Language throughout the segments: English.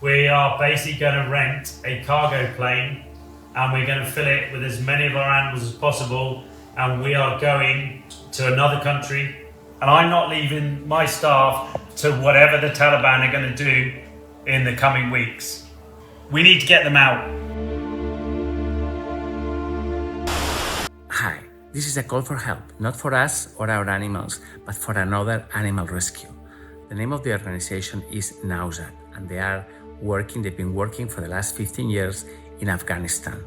We are basically going to rent a cargo plane and we're going to fill it with as many of our animals as possible, and we are going to another country, and I'm not leaving my staff to whatever the Taliban are going to do in the coming weeks. We need to get them out. Hi, this is a call for help, not for us or our animals, but for another animal rescue. The name of the organization is Nowzad, and they've been working for the last 15 years in Afghanistan.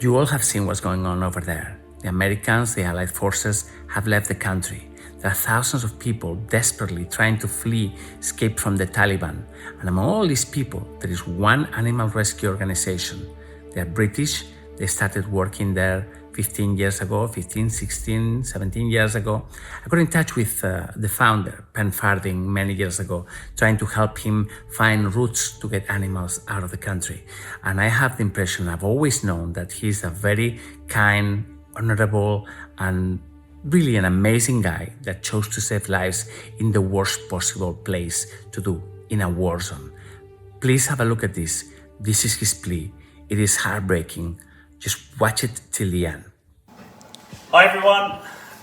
You all have seen what's going on over there. The Americans, the Allied forces, have left the country. There are thousands of people desperately trying to escape from the Taliban. And among all these people, there is one animal rescue organization. They are British. They started working there 15 years ago, 15, 16, 17 years ago. I got in touch with the founder, Farthing, many years ago, trying to help him find routes to get animals out of the country. And I have the impression, I've always known, that he's a very kind, honorable, and really an amazing guy that chose to save lives in the worst possible place to do, in a war zone. Please have a look at this. This is his plea. It is heartbreaking. Just watch it till the end. Hi everyone.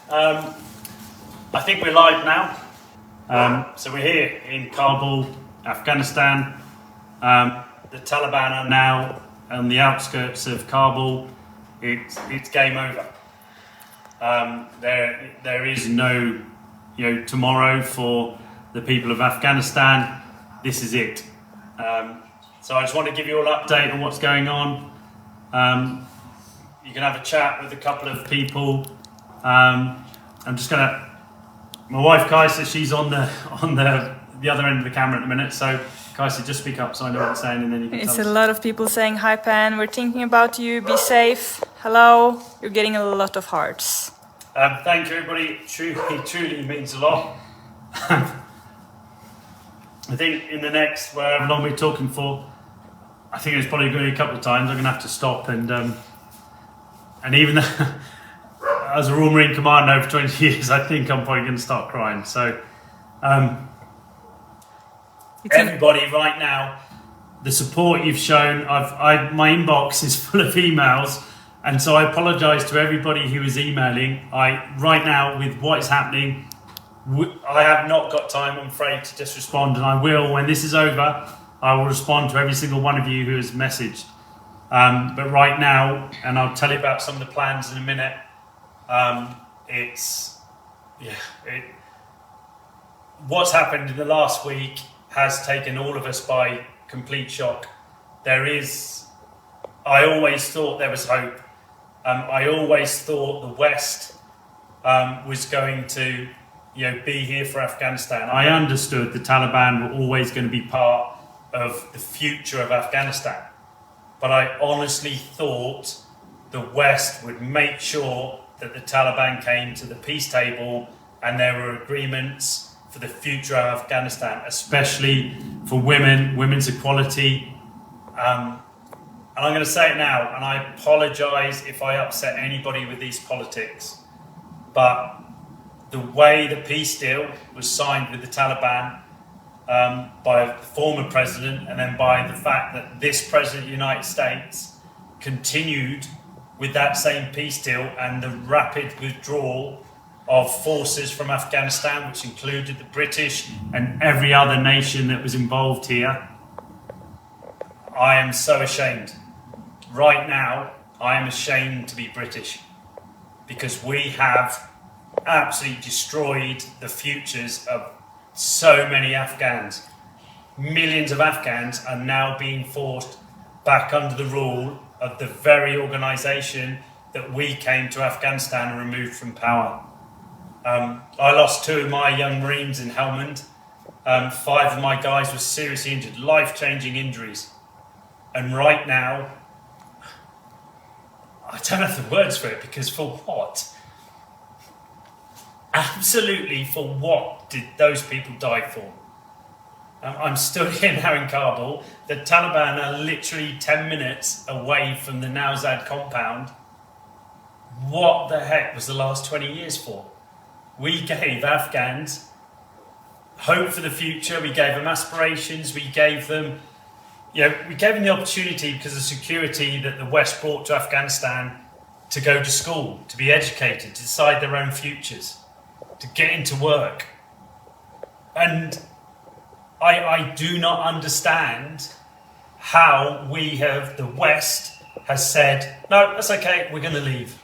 I think we're live now. So we're here in Kabul, Afghanistan. The Taliban are now on the outskirts of Kabul. It's game over. There is no, tomorrow for the people of Afghanistan. This is it. So I just want to give you all an update on what's going on. You can have a chat with a couple of people. My wife Kaisa, she's on the other end of the camera at the minute. So Kaisa, just speak up so I know what I'm saying, and then you can It's tell a us. lot of people saying, "Hi Pan, we're thinking about you, be safe, hello." You're getting a lot of hearts. Thank you everybody, it truly means a lot. I think in the next, however long we're talking for, I think it's probably going to be a couple of times I'm going to have to stop and even though, as a Royal Marine Commander over 20 years, I think I'm probably going to start crying. So everybody right now, the support you've shown, my inbox is full of emails, and so I apologise to everybody who is emailing. Right now, with what is happening, I have not got time, I'm afraid, to just respond, and I will, when this is over, I will respond to every single one of you who has messaged. But right now, and I'll tell you about some of the plans in a minute, what's happened in the last week has taken all of us by complete shock. I always thought there was hope. I always thought the West was going to be here for Afghanistan. I understood the Taliban were always going to be part of the future of Afghanistan. But I honestly thought the West would make sure that the Taliban came to the peace table and there were agreements for the future of Afghanistan, especially for women's equality. And I'm going to say it now, and I apologise if I upset anybody with these politics, but the way the peace deal was signed with the Taliban by the former president, and then by the fact that this president of the United States continued with that same peace deal and the rapid withdrawal of forces from Afghanistan, which included the British and every other nation that was involved here. I am so ashamed. Right now, I am ashamed to be British, because we have absolutely destroyed the futures of so many Afghans. Millions of Afghans are now being forced back under the rule of the very organisation that we came to Afghanistan and removed from power. I lost 2 of my young Marines in Helmand. 5 of my guys were seriously injured, life-changing injuries. And right now, I don't have the words for it, because for what? Absolutely, for what did those people die for? I'm stood here now in Kabul. The Taliban are literally 10 minutes away from the Nowzad compound. What the heck was the last 20 years for? We gave Afghans hope for the future. We gave them aspirations. We gave them we gave them the opportunity because of security that the West brought to Afghanistan to go to school, to be educated, to decide their own futures, to get into work. And I do not understand how the West has said, no, that's okay, we're going to leave.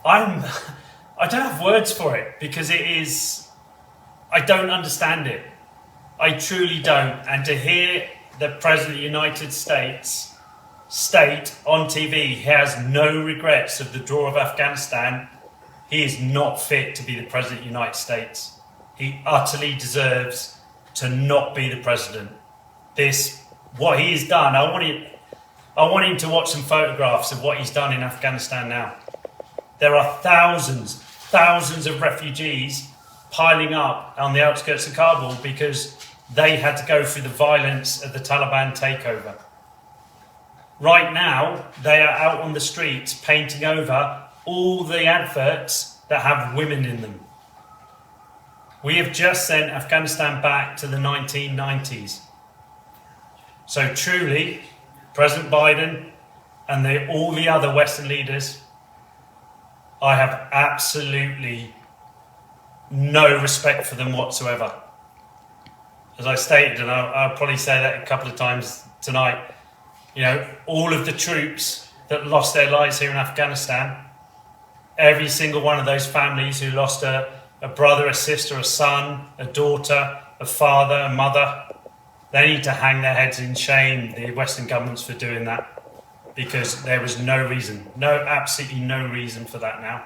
I don't have words for it because I don't understand it. I truly don't. And to hear the President of the United States state on TV he has no regrets of the draw of Afghanistan, he is not fit to be the President of the United States. He utterly deserves to not be the President. What he has done, I want him to watch some photographs of what he's done in Afghanistan now. There are thousands of refugees piling up on the outskirts of Kabul because they had to go through the violence of the Taliban takeover. Right now, they are out on the streets painting over all the adverts that have women in them. We have just sent Afghanistan back to the 1990s. So truly, President Biden and all the other Western leaders, I have absolutely no respect for them whatsoever. As I stated, and I'll probably say that a couple of times tonight, all of the troops that lost their lives here in Afghanistan, every single one of those families who lost a brother, a sister, a son, a daughter, a father, a mother, they need to hang their heads in shame, the Western governments, for doing that. Because there was no reason, absolutely no reason for that now.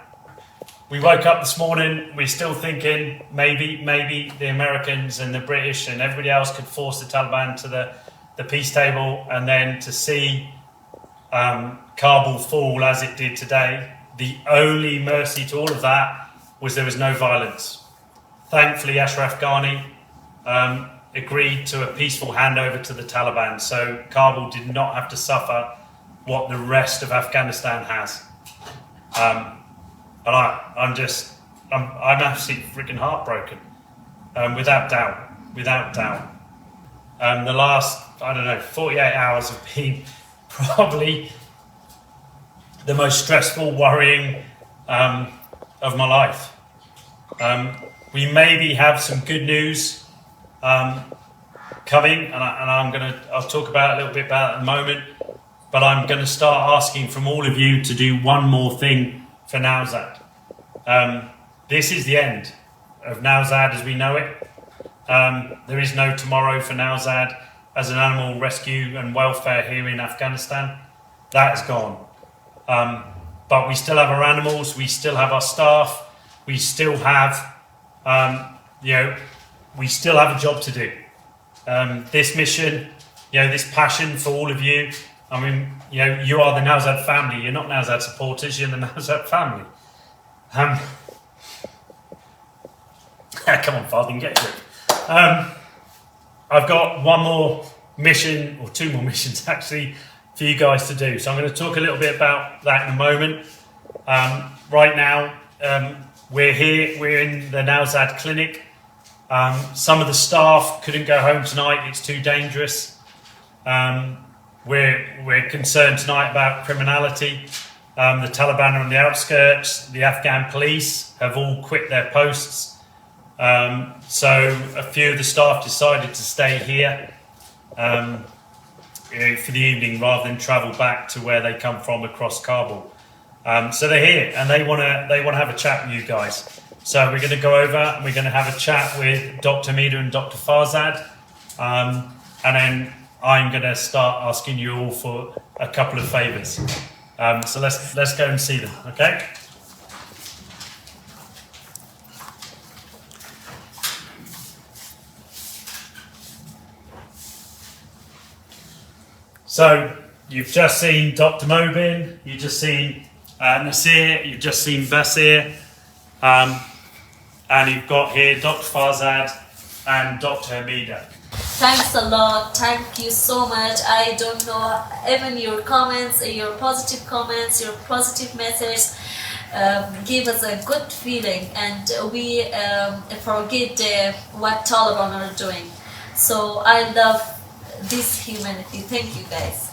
We woke up this morning, we're still thinking maybe the Americans and the British and everybody else could force the Taliban to the peace table, and then to see Kabul fall as it did today. The only mercy to all of that was there was no violence. Thankfully, Ashraf Ghani agreed to a peaceful handover to the Taliban, so Kabul did not have to suffer what the rest of Afghanistan has. And I'm absolutely freaking heartbroken, without doubt. The last, 48 hours have been probably the most stressful, worrying of my life. We maybe have some good news coming, and I'll talk about a little bit about it in a moment. But I'm going to start asking from all of you to do one more thing for Nowzad. This is the end of Nowzad as we know it. There is no tomorrow for Nowzad as an animal rescue and welfare here in Afghanistan. That is gone. But we still have our animals, we still have our staff, we still have, we still have a job to do. This mission, this passion for all of you, you are the Nowzad family. You're not Nowzad supporters, you're the Nowzad family. Come on, Farthing, get to it. I've got one more mission, or two more missions actually, for you guys to do. So I'm going to talk a little bit about that in a moment. Right now, we're here, we're in the Nowzad clinic. Some of the staff couldn't go home tonight, it's too dangerous. We're concerned tonight about criminality. The Taliban are on the outskirts. The Afghan police have all quit their posts. So a few of the staff decided to stay here for the evening rather than travel back to where they come from across Kabul. So they're here and they want to have a chat with you guys. So we're going to go over and we're going to have a chat with Dr. Mida and Dr. Farzad, and then I'm going to start asking you all for a couple of favours. So let's go and see them, okay? So you've just seen Dr. Mobin, you've just seen Nasir, you've just seen Basir, and you've got here Dr. Farzad and Dr. Hamida. Thanks a lot. Thank you so much. I don't know, even your comments, your positive comments, your positive message give us a good feeling, and we forget what Taliban are doing. So I love this humanity. Thank you guys.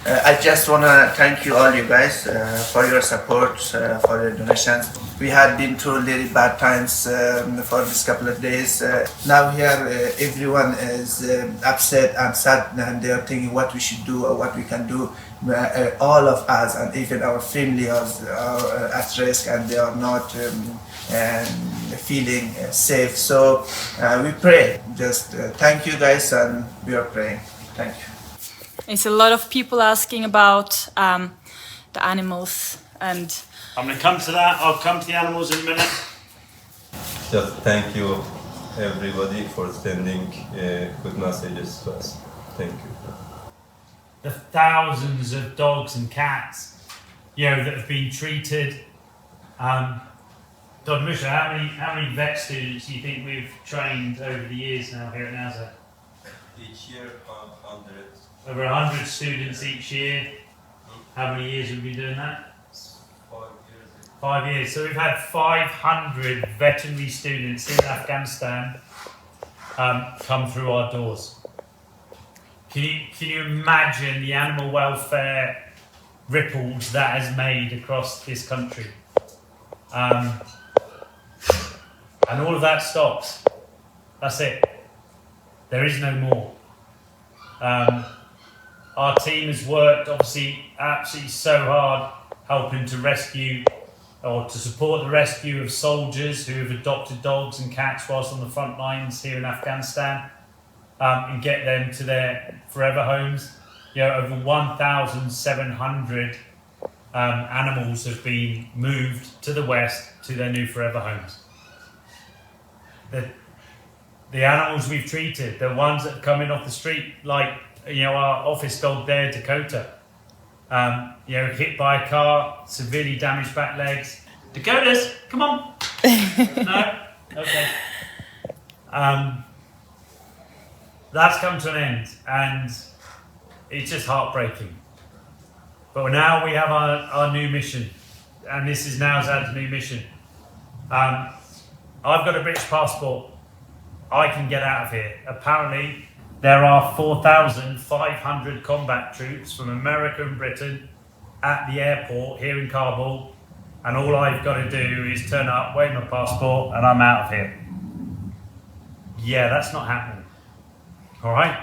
I just want to thank you all you guys for your support, for your donations. We had been through really bad times for this couple of days. Now here everyone is upset and sad, and they are thinking what we should do or what we can do. All of us and even our family are at risk, and they are not feeling safe. So we pray. Just thank you guys, and we are praying. Thank you. It's a lot of people asking about the animals, and I'm going to come to that. I'll come to the animals in a minute. Just thank you everybody for sending good messages to us. Thank you. The thousands of dogs and cats, that have been treated. Dr. Musha, how many vet students do you think we've trained over the years now here at Nowzad? Each year, 100. Over 100 students each year. How many years have we been doing that? 5 years. 5 years. So we've had 500 veterinary students in Afghanistan come through our doors. Can you imagine the animal welfare ripples that has made across this country? And all of that stops. That's it. There is no more. Our team has worked obviously absolutely so hard helping to rescue or to support the rescue of soldiers who have adopted dogs and cats whilst on the front lines here in Afghanistan, and get them to their forever homes. Over 1,700 animals have been moved to the west to their new forever homes. The animals we've treated, the ones that have come in off the street, like our office dog there, Dakota, hit by a car, severely damaged back legs. Dakotas, come on. No? Okay. That's come to an end, and it's just heartbreaking. But now we have our new mission, and this is Nowzad's new mission. I've got a British passport. I can get out of here. Apparently, there are 4,500 combat troops from America and Britain at the airport here in Kabul, and all I've got to do is turn up, wave my passport, and I'm out of here. Yeah, that's not happening. All right?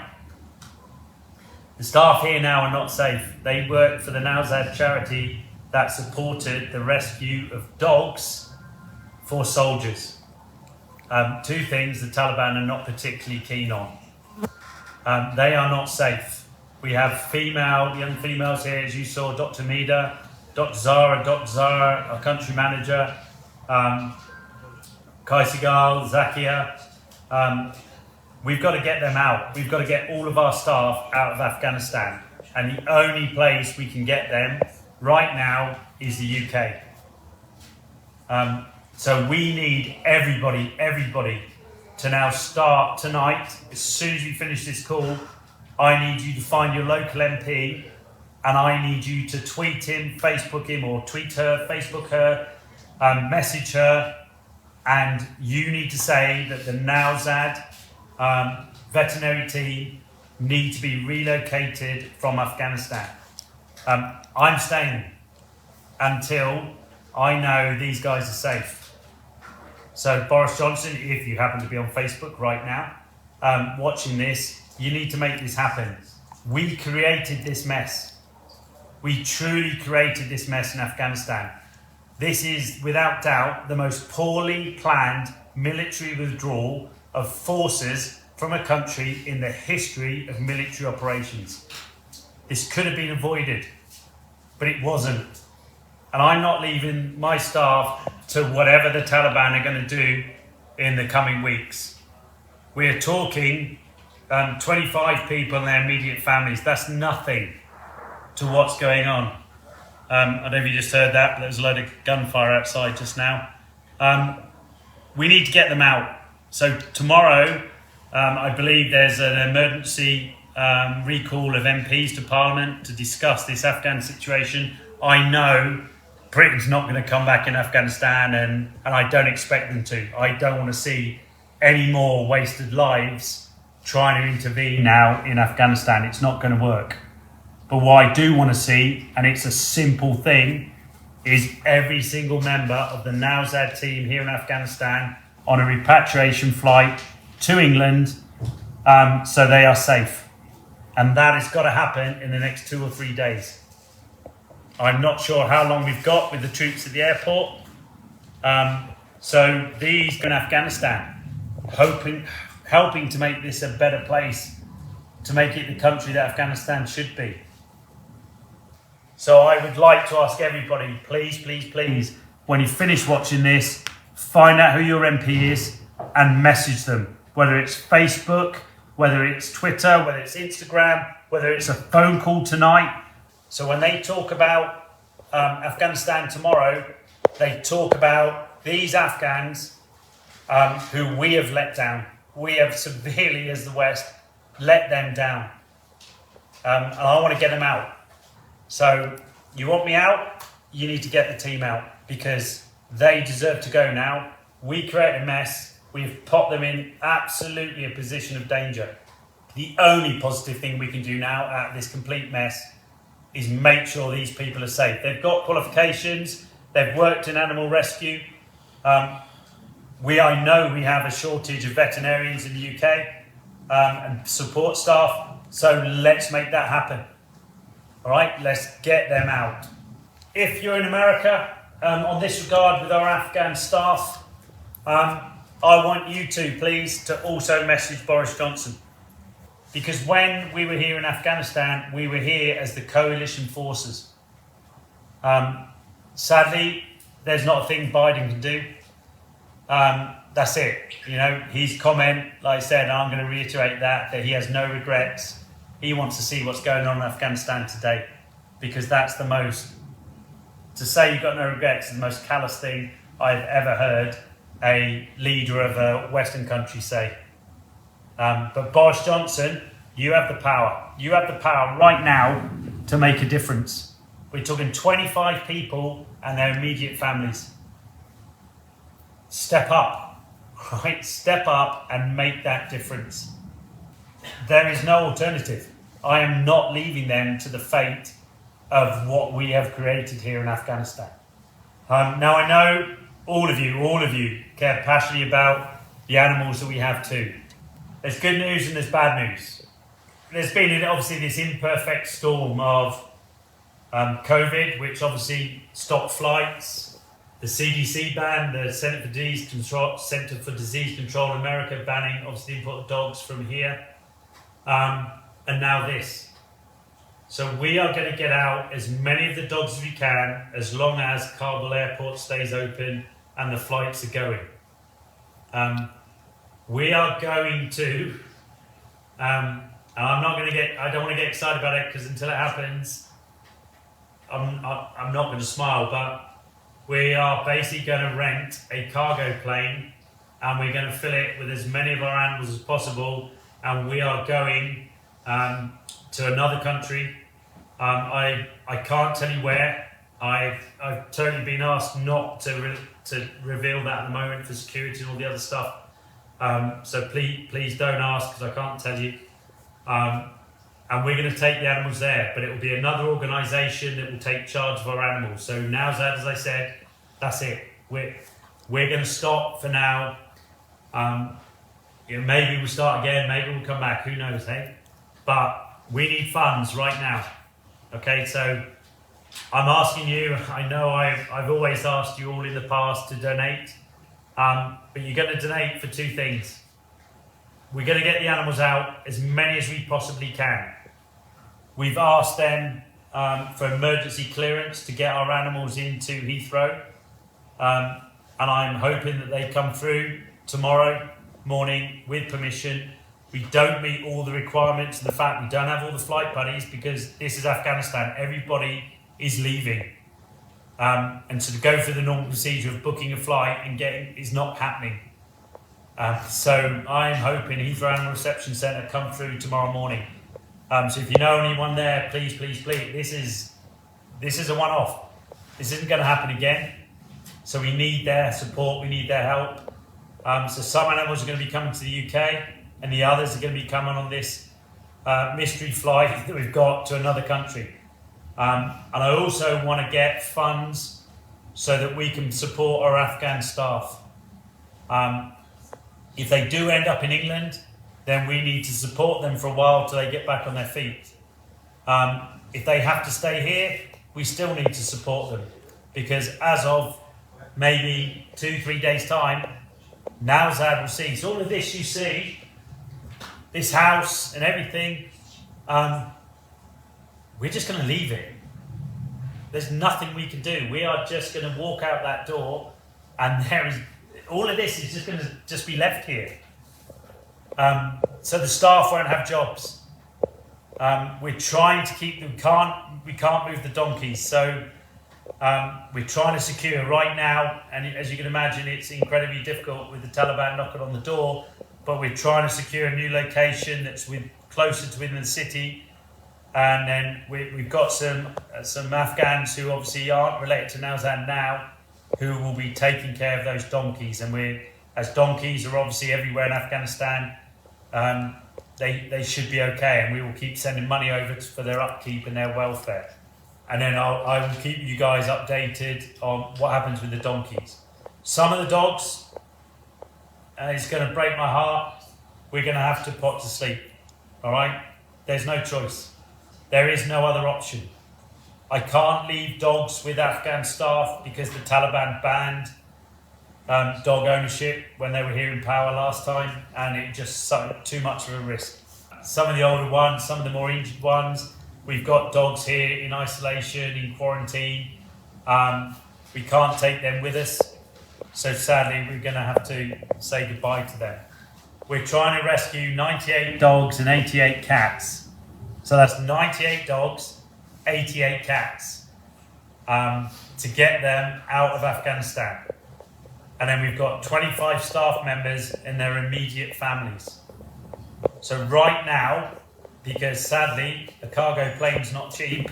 The staff here now are not safe. They work for the Nowzad charity that supported the rescue of dogs for soldiers. Two things the Taliban are not particularly keen on. They are not safe. We have young females here, as you saw, Dr. Mida, Dr. Zara, our country manager, Kaisigal, Zakia. We've got to get them out. We've got to get all of our staff out of Afghanistan. And the only place we can get them right now is the UK. So we need everybody to now start tonight. As soon as we finish this call, I need you to find your local MP, and I need you to tweet him, Facebook him, or tweet her, Facebook her, message her, and you need to say that the Nowzad veterinary team need to be relocated from Afghanistan. I'm staying until I know these guys are safe. So Boris Johnson, if you happen to be on Facebook right now, watching this, you need to make this happen. We created this mess. We truly created this mess in Afghanistan. This is, without doubt, the most poorly planned military withdrawal of forces from a country in the history of military operations. This could have been avoided, but it wasn't. And I'm not leaving my staff to whatever the Taliban are going to do in the coming weeks. We're talking 25 people and their immediate families. That's nothing to what's going on. I don't know if you just heard that, but there was a load of gunfire outside just now. We need to get them out. So tomorrow, I believe there's an emergency recall of MPs to Parliament to discuss this Afghan situation. I know Britain's not going to come back in Afghanistan, and I don't expect them to. I don't want to see any more wasted lives trying to intervene now in Afghanistan. It's not going to work. But what I do want to see, and it's a simple thing, is every single member of the Nowzad team here in Afghanistan on a repatriation flight to England, so they are safe. And that has got to happen in the next 2 or 3 days. I'm not sure how long we've got with the troops at the airport. So these in Afghanistan, helping to make this a better place, to make it the country that Afghanistan should be. So I would like to ask everybody, please, please, please, when you finish watching this, find out who your MP is and message them, whether it's Facebook, whether it's Twitter, whether it's Instagram, whether it's a phone call tonight. So when they talk about Afghanistan tomorrow, they talk about these Afghans who we have let down. We have severely, as the West, let them down. And I want to get them out. So you want me out? You need to get the team out because they deserve to go now. We create a mess. We've put them in absolutely a position of danger. The only positive thing we can do now out of this complete mess is make sure these people are safe. They've got qualifications. They've worked in animal rescue. I know we have a shortage of veterinarians in the UK and support staff. So let's make that happen. All right, let's get them out. If you're in America, on this regard with our Afghan staff, I want you to, please, to also message Boris Johnson. Because when we were here in Afghanistan, we were here as the coalition forces. Sadly, there's not a thing Biden can do. That's it. You know, his comment, like I said, I'm going to reiterate that he has no regrets. He wants to see what's going on in Afghanistan today, because that's the most, to say you've got no regrets is the most callous thing I've ever heard a leader of a Western country say. But Boris Johnson, you have the power. You have the power right now to make a difference. We're talking 25 people and their immediate families. Step up, right? Step up and make that difference. There is no alternative. I am not leaving them to the fate of what we have created here in Afghanistan. Now I know all of you care passionately about the animals that we have too. There's good news and there's bad news. There's been obviously this imperfect storm of COVID, which obviously stopped flights. The CDC banned, the Centre for Disease Control in America banning obviously the import of dogs from here. And now this. So we are going to get out as many of the dogs as we can, as long as Kabul airport stays open and the flights are going. We are going to, and I don't want to get excited about it because until it happens, I'm not going to smile, but we are basically going to rent a cargo plane and we're going to fill it with as many of our animals as possible, and we are going to another country. I can't tell you where. I've totally been asked not to reveal that at the moment for security and all the other stuff. So please don't ask because I can't tell you. And we're going to take the animals there, but it will be another organisation that will take charge of our animals. So Nowzad, as I said, that's it. We're going to stop for now. Maybe we'll start again. Maybe we'll come back. Who knows, hey? But we need funds right now. Okay, so I'm asking you. I know I've always asked you all in the past to donate, but you're going to donate for two things. We're going to get the animals out, as many as we possibly can. We've asked them for emergency clearance to get our animals into Heathrow, and I'm hoping that they come through tomorrow morning with permission. We don't meet all the requirements, and the fact we don't have all the flight buddies because this is Afghanistan. Everybody is leaving, and so to go through the normal procedure of booking a flight and getting is not happening. So I'm hoping Heathrow Animal Reception Centre come through tomorrow morning. So if you know anyone there, please. This is a one-off. This isn't going to happen again. So we need their support. We need their help. So some animals are going to be coming to the UK. and the others are going to be coming on this mystery flight that we've got to another country. And I also want to get funds so that we can support our Afghan staff. If they do end up in England, then we need to support them for a while till they get back on their feet. If they have to stay here, we still need to support them, because as of maybe 2-3 days time, Nowzad will see. So all of this you see, this house and everything, we're just going to leave it. There's nothing we can do. We are just going to walk out that door, and there is all of this is just going to just be left here. So the staff won't have jobs. We're trying to keep them. We can't move the donkeys. So we're trying to secure right now, and as you can imagine, it's incredibly difficult with the Taliban knocking on the door. But we're trying to secure a new location that's closer to within the city. And then we've got some Afghans who obviously aren't related to Nowzad now, who will be taking care of those donkeys. And as donkeys are obviously everywhere in Afghanistan, they should be okay. And we will keep sending money over for their upkeep and their welfare. And then I will keep you guys updated on what happens with the donkeys. Some of the dogs, it's going to break my heart, we're going to have to put to sleep. All right? There's no choice. There is no other option. I can't leave dogs with Afghan staff because the Taliban banned dog ownership when they were here in power last time, and it just too much of a risk. Some of the older ones, some of the more injured ones, we've got dogs here in isolation, in quarantine. We can't take them with us, so sadly we're going to have to say goodbye to them. We're trying to rescue 98 dogs and 88 cats. So that's 98 dogs, 88 cats, to get them out of Afghanistan. And then we've got 25 staff members and their immediate families. So right now, because sadly, a cargo plane's not cheap,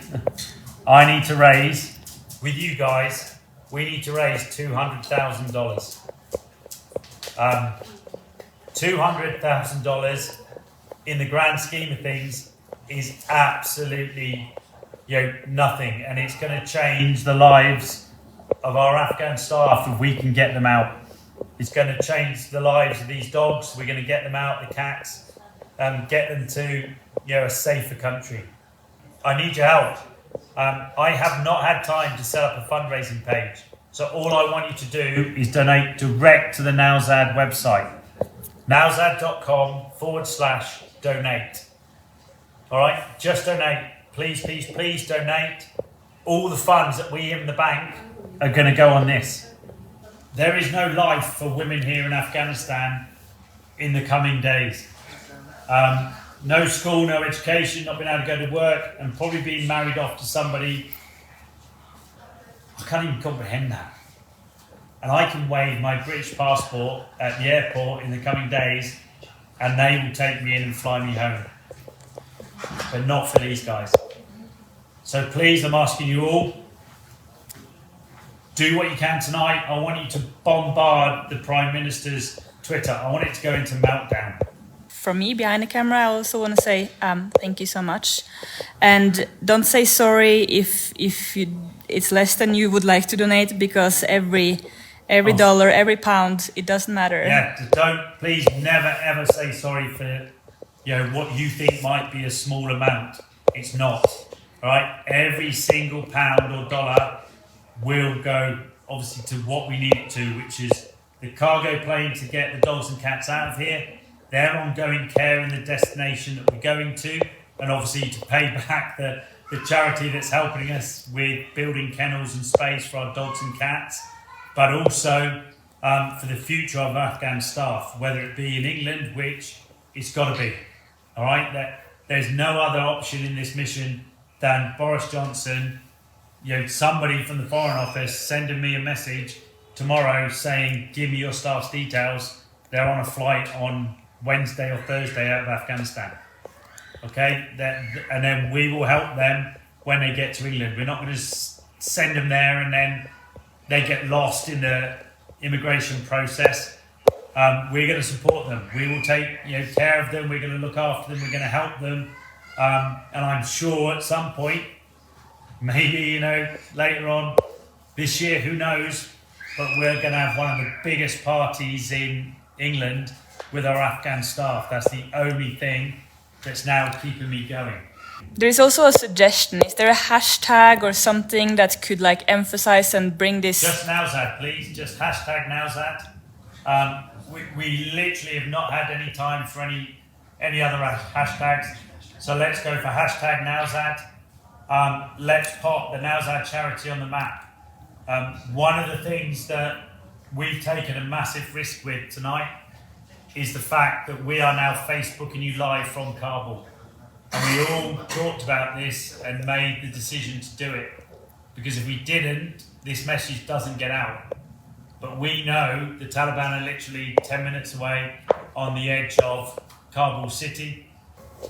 I need to raise, with you guys, we need to raise $200,000. $200,000 in the grand scheme of things is absolutely nothing, and it's going to change the lives of our Afghan staff if we can get them out. It's going to change the lives of these dogs. We're going to get them out, the cats, get them to a safer country. I need your help. I have not had time to set up a fundraising page, so all I want you to do is donate direct to the Nowzad website, nowzad.com/donate. All right, just donate. Please, please, please donate. All the funds that we have in the bank are going to go on this. There is no life for women here in Afghanistan in the coming days. No school, no education, not being able to go to work, and probably being married off to somebody. I can't even comprehend that. And I can wave my British passport at the airport in the coming days, and they will take me in and fly me home. But not for these guys. So please, I'm asking you all, do what you can tonight. I want you to bombard the Prime Minister's Twitter. I want it to go into meltdown. From me behind the camera, I also want to say thank you so much. And don't say sorry if it's less than you would like to donate, because every dollar, every pound, it doesn't matter. Yeah, please never ever say sorry for what you think might be a small amount. It's not. All right, every single pound or dollar will go obviously to what we need it to, which is the cargo plane to get the dogs and cats out of here, their ongoing care in the destination that we're going to, and obviously to pay back the charity that's helping us with building kennels and space for our dogs and cats, but also for the future of Afghan staff, whether it be in England, which it's got to be. All right, there's no other option in this mission than Boris Johnson, somebody from the Foreign Office sending me a message tomorrow saying, give me your staff's details. They're on a flight on Wednesday or Thursday out of Afghanistan. Okay, and then we will help them when they get to England. We're not going to send them there and then they get lost in the immigration process. we're going to support them. We will take care of them. We're going to look after them. We're going to help them. And I'm sure at some point, maybe later on this year, who knows? But we're going to have one of the biggest parties in England with our Afghan staff. That's the only thing that's now keeping me going. There is also a suggestion. Is there a hashtag or something that could emphasize and bring this? Just Nowzad, please. Just hashtag Nowzad. We literally have not had any time for any other hashtags. So let's go for hashtag Nowzad. Let's pop the Nowzad charity on the map. One of the things that we've taken a massive risk with tonight is the fact that we are now Facebooking you live from Kabul. And we all talked about this and made the decision to do it. Because if we didn't, this message doesn't get out. But we know the Taliban are literally 10 minutes away on the edge of Kabul city.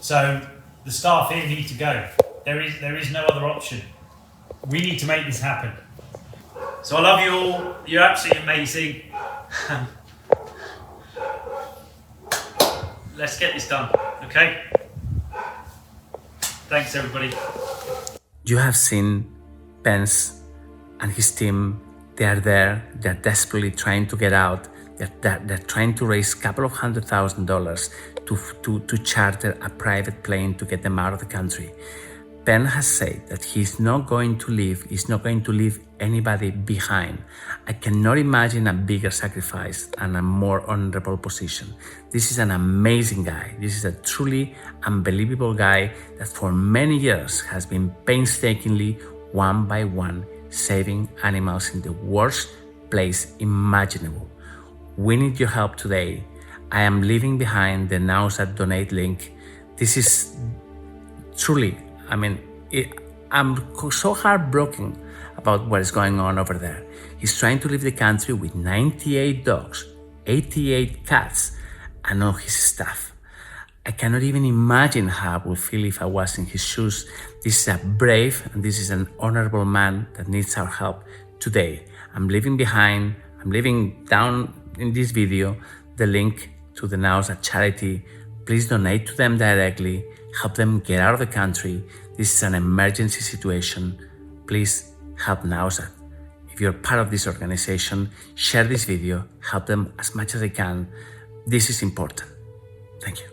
So the staff here need to go. There is no other option. We need to make this happen. So I love you all. You're absolutely amazing. Let's get this done, okay? Thanks, everybody. You have seen Pence and his team. They are there. They're desperately trying to get out. They're trying to raise a couple of $100,000 to charter a private plane to get them out of the country. Ben has said that he's not going to leave anybody behind. I cannot imagine a bigger sacrifice and a more honorable position. This is an amazing guy. This is a truly unbelievable guy that for many years has been painstakingly, one by one, saving animals in the worst place imaginable. We need your help today. I am leaving behind the Nowzad donate link. This is truly, I'm so heartbroken about what is going on over there. He's trying to leave the country with 98 dogs, 88 cats, and all his stuff. I cannot even imagine how I would feel if I was in his shoes. This is a brave and this is an honorable man that needs our help today. I'm leaving down in this video the link to the Nowzad charity. Please donate to them directly. Help them get out of the country. This is an emergency situation. Please help Nowzad. If you're part of this organization, share this video, help them as much as I can. This is important. Thank you.